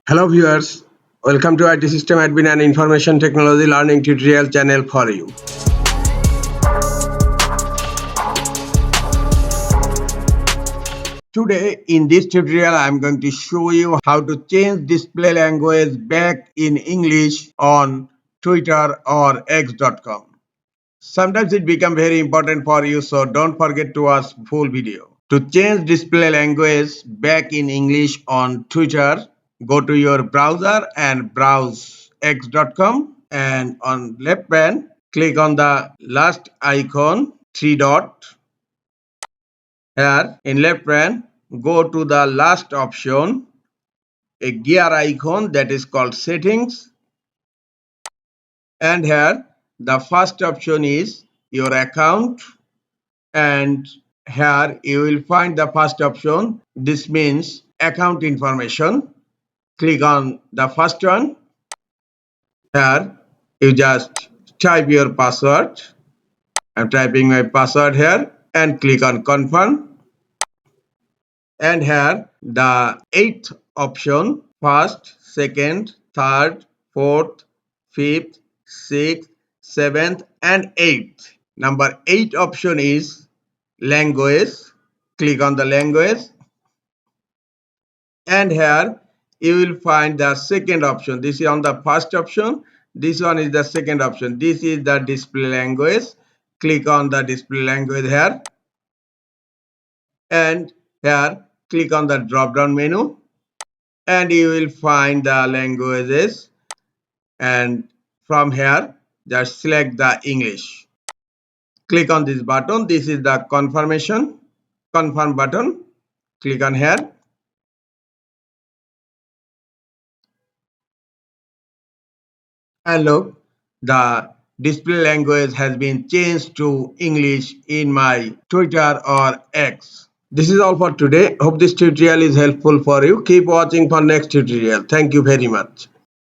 Hello viewers, welcome to IT System Admin and Information Technology Learning Tutorial channel for you. Today in this tutorial I am going to show you how to change display language back in English on Twitter or X.com. Sometimes it becomes very important for you, so don't forget to watch full video. To change display language back in English on Twitter, go to your browser and browse x.com, and on left pane click on the last icon, three dot. Here in left pane go to the last option, a gear icon that is called settings, and here the first option is your account, and here you will find the first option. This means account information. Click on the first one. Here you just type your password. I'm typing my password here and click on confirm. And here the eighth option, first, second, third, fourth, fifth, sixth, seventh and eighth. Number 8 option is language. Click on the language, and here you will find the second option. This is on the first option, this one is the second option. This is the display language. Click on the display language here, and here click on the drop down menu, and you will find the languages, and from here just select the English. Click on this button. This is the confirm button. Click on here, and look, the display language has been changed to English in my Twitter or X. This is all for today. Hope this tutorial is helpful for you. Keep watching for next tutorial. Thank you very much.